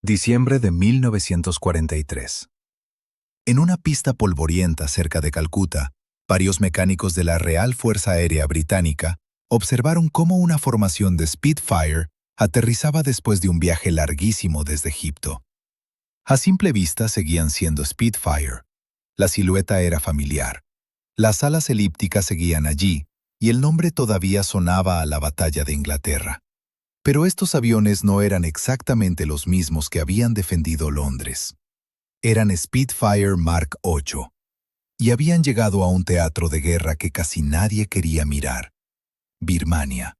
Diciembre de 1943. En una pista polvorienta cerca de Calcuta, varios mecánicos de la Real Fuerza Aérea Británica observaron cómo una formación de Spitfire aterrizaba después de un viaje larguísimo desde Egipto. A simple vista seguían siendo Spitfire. La silueta era familiar. Las alas elípticas seguían allí, y el nombre todavía sonaba a la batalla de Inglaterra. Pero estos aviones no eran exactamente los mismos que habían defendido Londres. Eran Spitfire Mark VIII, y habían llegado a un teatro de guerra que casi nadie quería mirar: Birmania.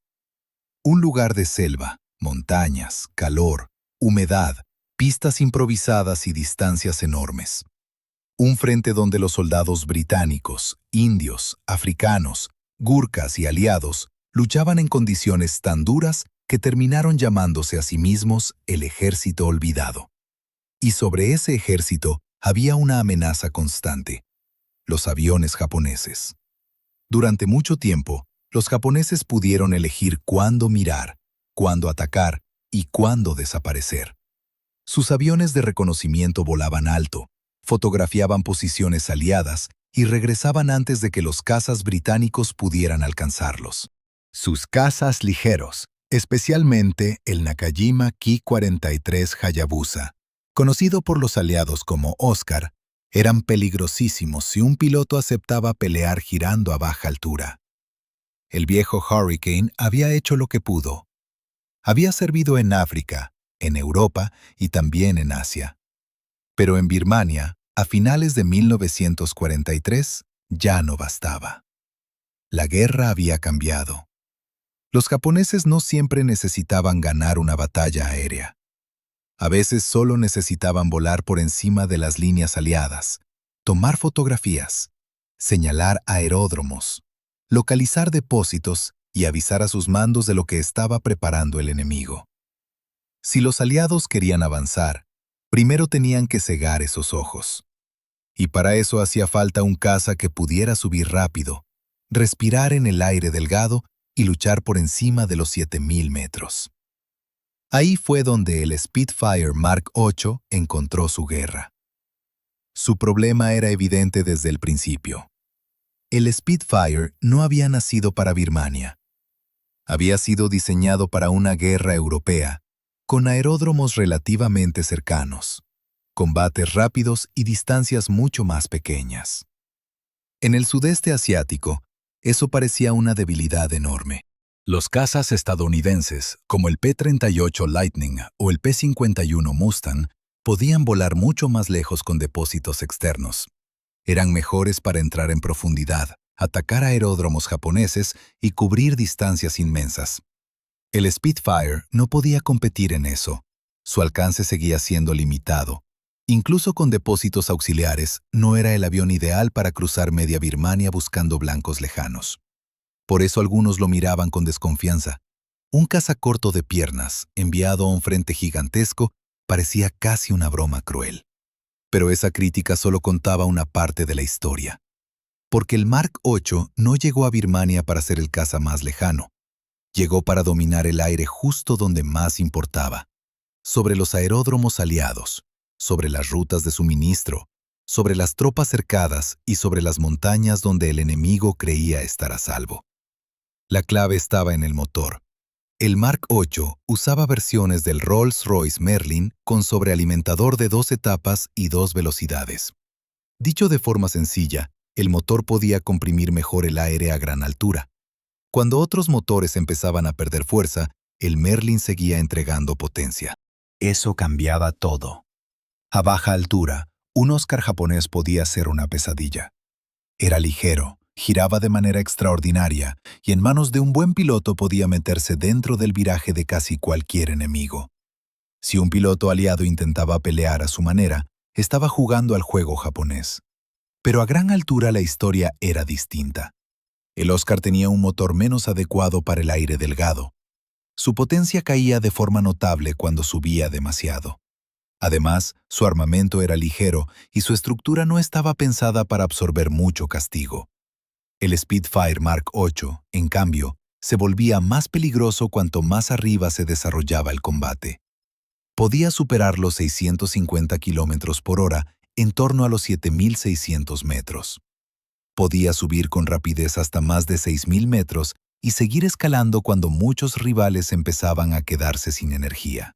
Un lugar de selva, montañas, calor, humedad, pistas improvisadas y distancias enormes. Un frente donde los soldados británicos, indios, africanos, gurkhas y aliados luchaban en condiciones tan duras que terminaron llamándose a sí mismos el Ejército Olvidado. Y sobre ese ejército había una amenaza constante: los aviones japoneses. Durante mucho tiempo, los japoneses pudieron elegir cuándo mirar, cuándo atacar y cuándo desaparecer. Sus aviones de reconocimiento volaban alto, fotografiaban posiciones aliadas y regresaban antes de que los cazas británicos pudieran alcanzarlos. Sus cazas ligeros, especialmente el Nakajima Ki-43 Hayabusa, conocido por los aliados como Oscar, eran peligrosísimos si un piloto aceptaba pelear girando a baja altura. El viejo Hurricane había hecho lo que pudo. Había servido en África, en Europa y también en Asia. Pero en Birmania, a finales de 1943, ya no bastaba. La guerra había cambiado. Los japoneses no siempre necesitaban ganar una batalla aérea. A veces solo necesitaban volar por encima de las líneas aliadas, tomar fotografías, señalar aeródromos, localizar depósitos y avisar a sus mandos de lo que estaba preparando el enemigo. Si los aliados querían avanzar, primero tenían que cegar esos ojos. Y para eso hacía falta un caza que pudiera subir rápido, respirar en el aire delgado y luchar por encima de los 7.000 metros. Ahí fue donde el Spitfire Mark VIII encontró su guerra. Su problema era evidente desde el principio. El Spitfire no había nacido para Birmania. Había sido diseñado para una guerra europea, con aeródromos relativamente cercanos, combates rápidos y distancias mucho más pequeñas. En el sudeste asiático, eso parecía una debilidad enorme. Los cazas estadounidenses, como el P-38 Lightning o el P-51 Mustang, podían volar mucho más lejos con depósitos externos. Eran mejores para entrar en profundidad, atacar aeródromos japoneses y cubrir distancias inmensas. El Spitfire no podía competir en eso. Su alcance seguía siendo limitado. Incluso con depósitos auxiliares, no era el avión ideal para cruzar media Birmania buscando blancos lejanos. Por eso algunos lo miraban con desconfianza. Un caza corto de piernas, enviado a un frente gigantesco, parecía casi una broma cruel. Pero esa crítica solo contaba una parte de la historia. Porque el Mark VIII no llegó a Birmania para ser el caza más lejano. Llegó para dominar el aire justo donde más importaba: sobre los aeródromos aliados, sobre las rutas de suministro, sobre las tropas cercadas y sobre las montañas donde el enemigo creía estar a salvo. La clave estaba en el motor. El Mark VIII usaba versiones del Rolls-Royce Merlin con sobrealimentador de 2 etapas y 2 velocidades. Dicho de forma sencilla, el motor podía comprimir mejor el aire a gran altura. Cuando otros motores empezaban a perder fuerza, el Merlin seguía entregando potencia. Eso cambiaba todo. A baja altura, un Oscar japonés podía ser una pesadilla. Era ligero, giraba de manera extraordinaria y en manos de un buen piloto podía meterse dentro del viraje de casi cualquier enemigo. Si un piloto aliado intentaba pelear a su manera, estaba jugando al juego japonés. Pero a gran altura la historia era distinta. El Oscar tenía un motor menos adecuado para el aire delgado. Su potencia caía de forma notable cuando subía demasiado. Además, su armamento era ligero y su estructura no estaba pensada para absorber mucho castigo. El Spitfire Mark VIII, en cambio, se volvía más peligroso cuanto más arriba se desarrollaba el combate. Podía superar los 650 kilómetros por hora en torno a los 7.600 metros. Podía subir con rapidez hasta más de 6.000 metros y seguir escalando cuando muchos rivales empezaban a quedarse sin energía.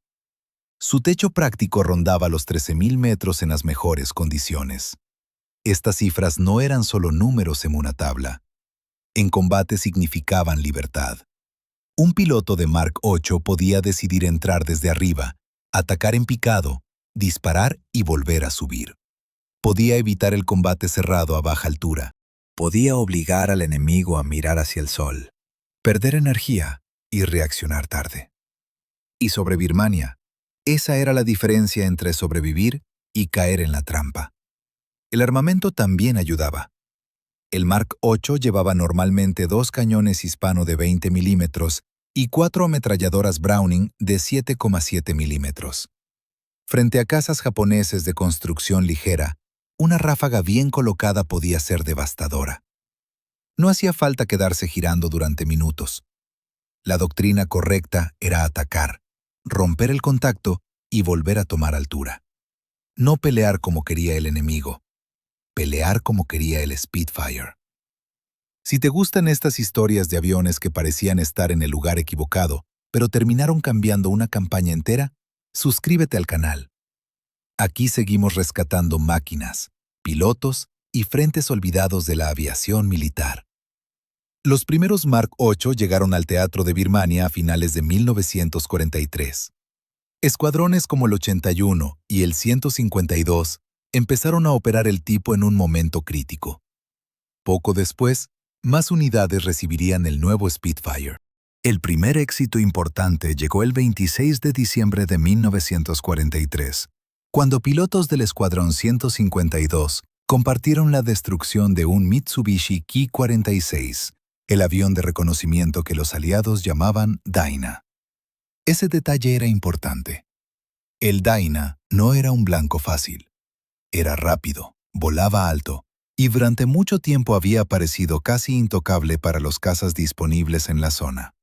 Su techo práctico rondaba los 13.000 metros en las mejores condiciones. Estas cifras no eran solo números en una tabla. En combate significaban libertad. Un piloto de Mark 8 podía decidir entrar desde arriba, atacar en picado, disparar y volver a subir. Podía evitar el combate cerrado a baja altura. Podía obligar al enemigo a mirar hacia el sol, perder energía y reaccionar tarde. Y sobre Birmania, esa era la diferencia entre sobrevivir y caer en la trampa. El armamento también ayudaba. El Mark 8 llevaba normalmente 2 cañones hispano de 20 milímetros y 4 ametralladoras Browning de 7,7 milímetros. Frente a cazas japoneses de construcción ligera, una ráfaga bien colocada podía ser devastadora. No hacía falta quedarse girando durante minutos. La doctrina correcta era atacar, romper el contacto y volver a tomar altura. No pelear como quería el enemigo, pelear como quería el Spitfire. Si te gustan estas historias de aviones que parecían estar en el lugar equivocado, pero terminaron cambiando una campaña entera, suscríbete al canal. Aquí seguimos rescatando máquinas, pilotos y frentes olvidados de la aviación militar. Los primeros Mark 8 llegaron al teatro de Birmania a finales de 1943. Escuadrones como el 81 y el 152 empezaron a operar el tipo en un momento crítico. Poco después, más unidades recibirían el nuevo Spitfire. El primer éxito importante llegó el 26 de diciembre de 1943, cuando pilotos del Escuadrón 152 compartieron la destrucción de un Mitsubishi Ki-46, el avión de reconocimiento que los aliados llamaban Dyna. Ese detalle era importante. El Dyna no era un blanco fácil. Era rápido, volaba alto, y durante mucho tiempo había parecido casi intocable para los cazas disponibles en la zona.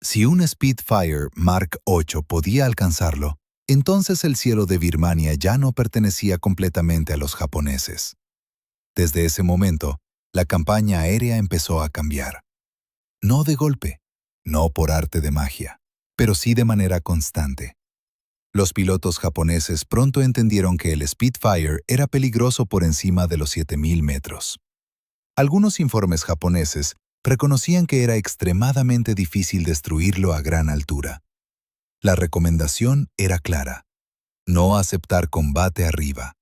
Si un Spitfire Mark 8 podía alcanzarlo, entonces el cielo de Birmania ya no pertenecía completamente a los japoneses. Desde ese momento, la campaña aérea empezó a cambiar. No de golpe, no por arte de magia, pero sí de manera constante. Los pilotos japoneses pronto entendieron que el Spitfire era peligroso por encima de los 7.000 metros. Algunos informes japoneses reconocían que era extremadamente difícil destruirlo a gran altura. La recomendación era clara: no aceptar combate arriba.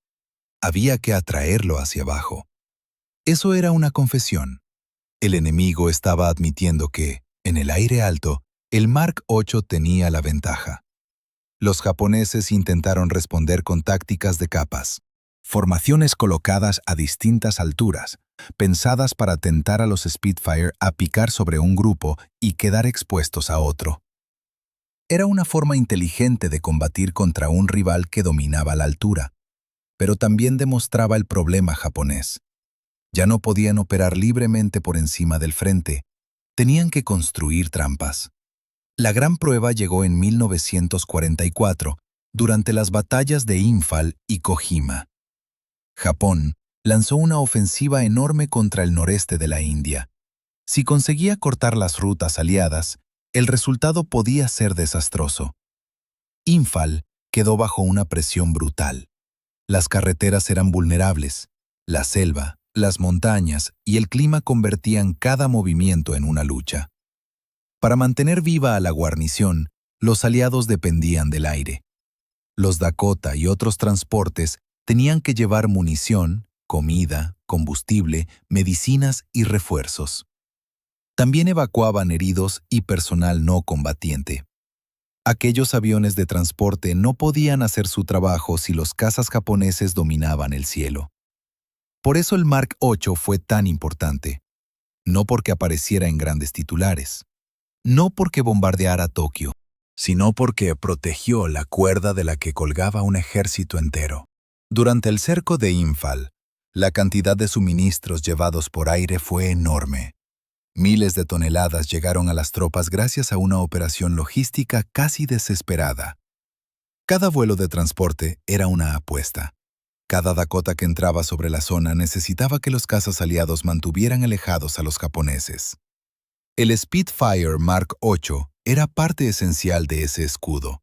Había que atraerlo hacia abajo. Eso era una confesión. El enemigo estaba admitiendo que, en el aire alto, el Mark 8 tenía la ventaja. Los japoneses intentaron responder con tácticas de capas, formaciones colocadas a distintas alturas, pensadas para tentar a los Spitfire a picar sobre un grupo y quedar expuestos a otro. Era una forma inteligente de combatir contra un rival que dominaba la altura, pero también demostraba el problema japonés. Ya no podían operar libremente por encima del frente, tenían que construir trampas. La gran prueba llegó en 1944, durante las batallas de Imphal y Kohima. Japón lanzó una ofensiva enorme contra el noreste de la India. Si conseguía cortar las rutas aliadas, el resultado podía ser desastroso. Imphal quedó bajo una presión brutal. Las carreteras eran vulnerables, la selva, las montañas y el clima convertían cada movimiento en una lucha. Para mantener viva a la guarnición, los aliados dependían del aire. Los Dakota y otros transportes tenían que llevar munición, comida, combustible, medicinas y refuerzos. También evacuaban heridos y personal no combatiente. Aquellos aviones de transporte no podían hacer su trabajo si los cazas japoneses dominaban el cielo. Por eso el Mark 8 fue tan importante. No porque apareciera en grandes titulares. No porque bombardeara Tokio, sino porque protegió la cuerda de la que colgaba un ejército entero. Durante el cerco de Imphal, la cantidad de suministros llevados por aire fue enorme. Miles de toneladas llegaron a las tropas gracias a una operación logística casi desesperada. Cada vuelo de transporte era una apuesta. Cada Dakota que entraba sobre la zona necesitaba que los cazas aliados mantuvieran alejados a los japoneses. El Spitfire Mark VIII era parte esencial de ese escudo.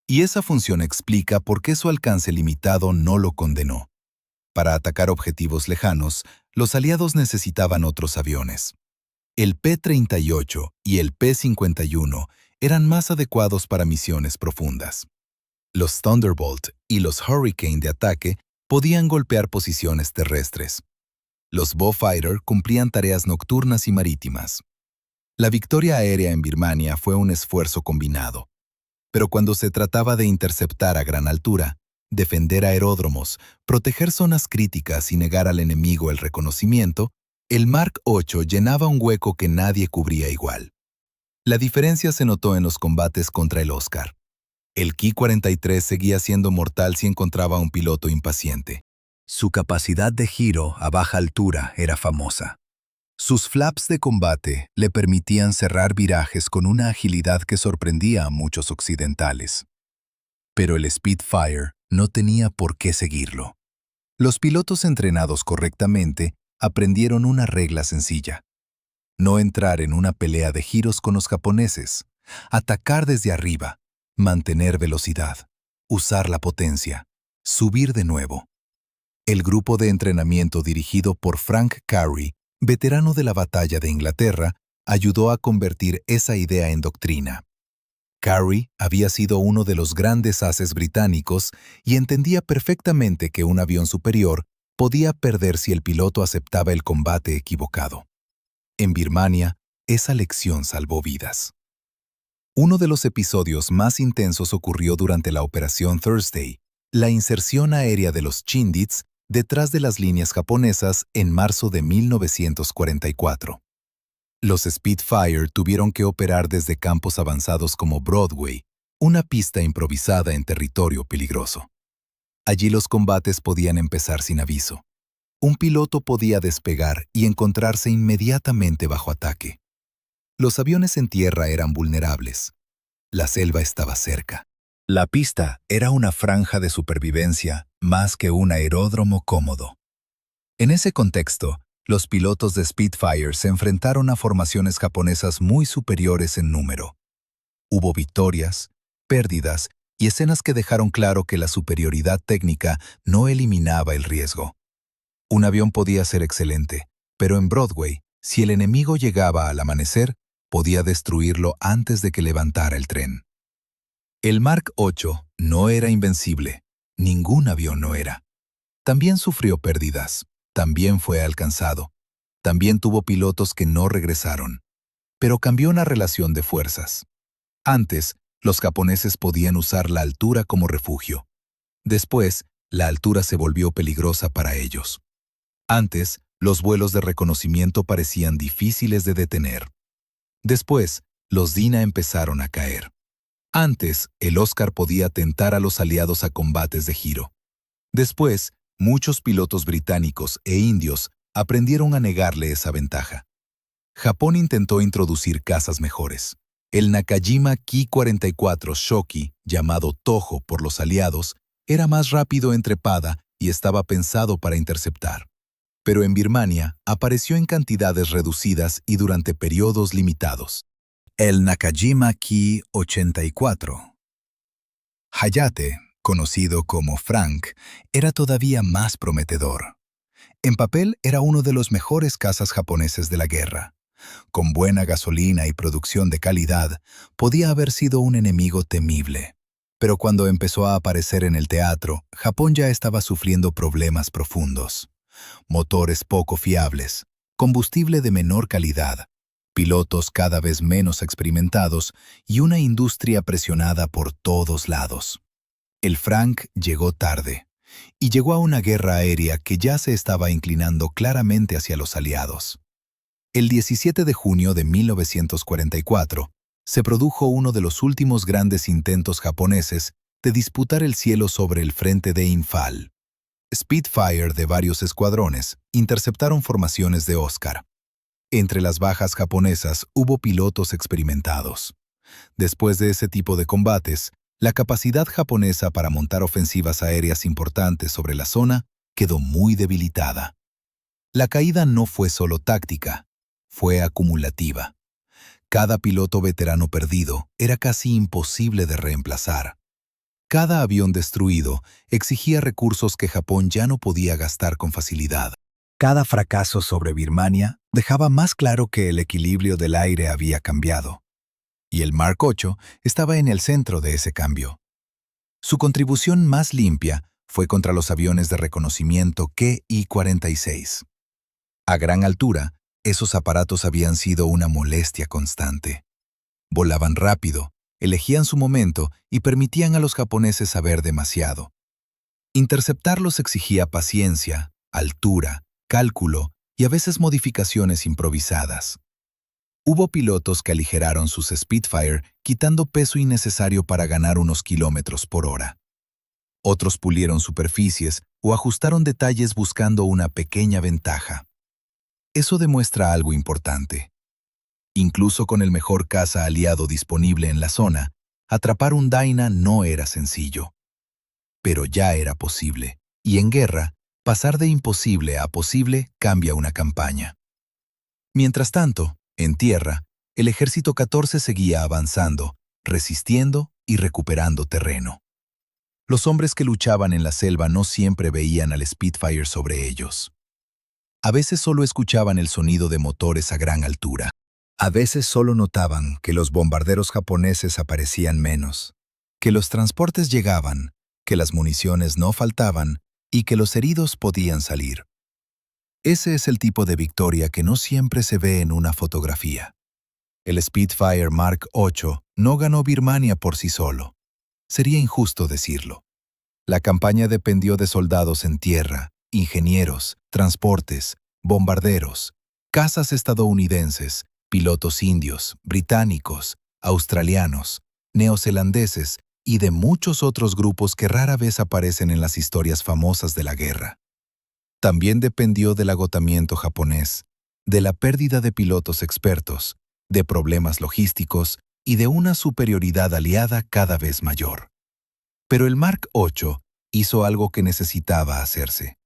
Y esa función explica por qué su alcance limitado no lo condenó. Para atacar objetivos lejanos, los aliados necesitaban otros aviones. El P-38 y el P-51 eran más adecuados para misiones profundas. Los Thunderbolt y los Hurricane de ataque podían golpear posiciones terrestres. Los Beaufighter cumplían tareas nocturnas y marítimas. La victoria aérea en Birmania fue un esfuerzo combinado. Pero cuando se trataba de interceptar a gran altura, defender aeródromos, proteger zonas críticas y negar al enemigo el reconocimiento, el Mark VIII llenaba un hueco que nadie cubría igual. La diferencia se notó en los combates contra el Oscar. El Ki-43 seguía siendo mortal si encontraba a un piloto impaciente. Su capacidad de giro a baja altura era famosa. Sus flaps de combate le permitían cerrar virajes con una agilidad que sorprendía a muchos occidentales. Pero el Spitfire no tenía por qué seguirlo. Los pilotos entrenados correctamente aprendieron una regla sencilla: no entrar en una pelea de giros con los japoneses, atacar desde arriba, mantener velocidad, usar la potencia, subir de nuevo. El grupo de entrenamiento dirigido por Frank Carey, veterano de la Batalla de Inglaterra, ayudó a convertir esa idea en doctrina. Carey había sido uno de los grandes ases británicos y entendía perfectamente que un avión superior podía perder si el piloto aceptaba el combate equivocado. En Birmania, esa lección salvó vidas. Uno de los episodios más intensos ocurrió durante la Operación Thursday, la inserción aérea de los Chindits detrás de las líneas japonesas en marzo de 1944. Los Spitfire tuvieron que operar desde campos avanzados como Broadway, una pista improvisada en territorio peligroso. Allí los combates podían empezar sin aviso. Un piloto podía despegar y encontrarse inmediatamente bajo ataque. Los aviones en tierra eran vulnerables. La selva estaba cerca. La pista era una franja de supervivencia más que un aeródromo cómodo. En ese contexto, los pilotos de Spitfire se enfrentaron a formaciones japonesas muy superiores en número. Hubo victorias, pérdidas y escenas que dejaron claro que la superioridad técnica no eliminaba el riesgo. Un avión podía ser excelente, pero en Broadway, si el enemigo llegaba al amanecer, podía destruirlo antes de que levantara el tren. El Mark VIII no era invencible. Ningún avión no era. También sufrió pérdidas. También fue alcanzado. También tuvo pilotos que no regresaron. Pero cambió la relación de fuerzas. Antes, los japoneses podían usar la altura como refugio. Después, la altura se volvió peligrosa para ellos. Antes, los vuelos de reconocimiento parecían difíciles de detener. Después, los Dina empezaron a caer. Antes, el Oscar podía tentar a los aliados a combates de giro. Después, muchos pilotos británicos e indios aprendieron a negarle esa ventaja. Japón intentó introducir cazas mejores. El Nakajima Ki-44 Shoki, llamado Toho por los aliados, era más rápido en trepada y estaba pensado para interceptar. Pero en Birmania apareció en cantidades reducidas y durante periodos limitados. El Nakajima Ki-84. Hayate, conocido como Frank, era todavía más prometedor. En papel era uno de los mejores cazas japoneses de la guerra. Con buena gasolina y producción de calidad, podía haber sido un enemigo temible. Pero cuando empezó a aparecer en el teatro, Japón ya estaba sufriendo problemas profundos. Motores poco fiables, combustible de menor calidad, pilotos cada vez menos experimentados y una industria presionada por todos lados. El Frank llegó tarde, y llegó a una guerra aérea que ya se estaba inclinando claramente hacia los aliados. El 17 de junio de 1944 se produjo uno de los últimos grandes intentos japoneses de disputar el cielo sobre el frente de Imphal. Spitfire de varios escuadrones interceptaron formaciones de Oscar. Entre las bajas japonesas hubo pilotos experimentados. Después de ese tipo de combates, La capacidad japonesa para montar ofensivas aéreas importantes sobre la zona quedó muy debilitada. La caída no fue solo táctica, fue acumulativa. Cada piloto veterano perdido era casi imposible de reemplazar. Cada avión destruido exigía recursos que Japón ya no podía gastar con facilidad. Cada fracaso sobre Birmania dejaba más claro que el equilibrio del aire había cambiado. Y el Mark 8 estaba en el centro de ese cambio. Su contribución más limpia fue contra los aviones de reconocimiento Ki-46. A gran altura, esos aparatos habían sido una molestia constante. Volaban rápido, elegían su momento y permitían a los japoneses saber demasiado. Interceptarlos exigía paciencia, altura, cálculo y a veces modificaciones improvisadas. Hubo pilotos que aligeraron sus Spitfire quitando peso innecesario para ganar unos kilómetros por hora. Otros pulieron superficies o ajustaron detalles buscando una pequeña ventaja. Eso demuestra algo importante. Incluso con el mejor caza aliado disponible en la zona, atrapar un Dyna no era sencillo. Pero ya era posible, y en guerra, pasar de imposible a posible cambia una campaña. Mientras tanto, en tierra, el ejército 14 seguía avanzando, resistiendo y recuperando terreno. Los hombres que luchaban en la selva no siempre veían al Spitfire sobre ellos. A veces solo escuchaban el sonido de motores a gran altura. A veces solo notaban que los bombarderos japoneses aparecían menos, que los transportes llegaban, que las municiones no faltaban y que los heridos podían salir. Ese es el tipo de victoria que no siempre se ve en una fotografía. El Spitfire Mark 8 no ganó Birmania por sí solo. Sería injusto decirlo. La campaña dependió de soldados en tierra, ingenieros, transportes, bombarderos, cazas estadounidenses, pilotos indios, británicos, australianos, neozelandeses y de muchos otros grupos que rara vez aparecen en las historias famosas de la guerra. También dependió del agotamiento japonés, de la pérdida de pilotos expertos, de problemas logísticos y de una superioridad aliada cada vez mayor. Pero el Mark 8 hizo algo que necesitaba hacerse.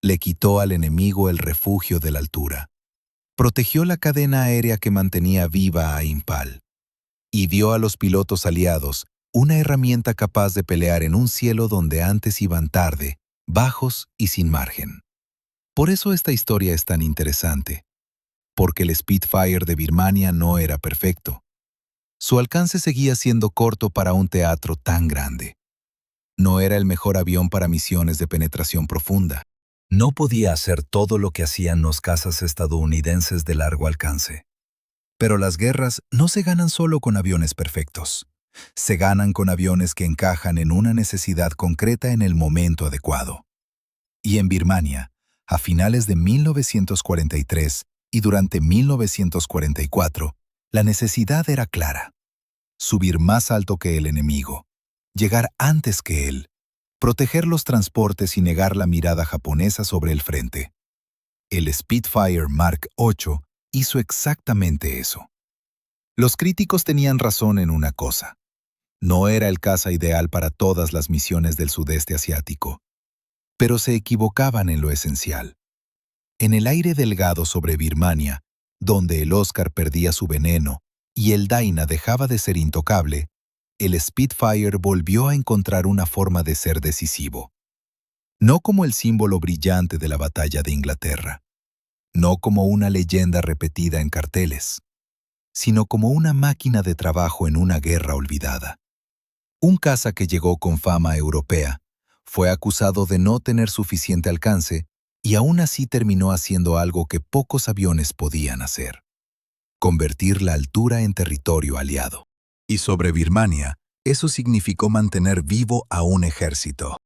Le quitó al enemigo el refugio de la altura. Protegió la cadena aérea que mantenía viva a Impal. Y dio a los pilotos aliados una herramienta capaz de pelear en un cielo donde antes iban tarde, bajos y sin margen. Por eso esta historia es tan interesante. Porque el Spitfire de Birmania no era perfecto. Su alcance seguía siendo corto para un teatro tan grande. No era el mejor avión para misiones de penetración profunda. No podía hacer todo lo que hacían los cazas estadounidenses de largo alcance. Pero las guerras no se ganan solo con aviones perfectos. Se ganan con aviones que encajan en una necesidad concreta en el momento adecuado. Y en Birmania, a finales de 1943 y durante 1944, la necesidad era clara. Subir más alto que el enemigo, llegar antes que él, proteger los transportes y negar la mirada japonesa sobre el frente. El Spitfire Mark 8 hizo exactamente eso. Los críticos tenían razón en una cosa. No era el caza ideal para todas las misiones del sudeste asiático. Pero se equivocaban en lo esencial. En el aire delgado sobre Birmania, donde el Oscar perdía su veneno y el Dyna dejaba de ser intocable, el Spitfire volvió a encontrar una forma de ser decisivo. No como el símbolo brillante de la batalla de Inglaterra, no como una leyenda repetida en carteles, sino como una máquina de trabajo en una guerra olvidada. Un caza que llegó con fama europea, fue acusado de no tener suficiente alcance y aún así terminó haciendo algo que pocos aviones podían hacer: convertir la altura en territorio aliado. Y sobre Birmania, eso significó mantener vivo a un ejército.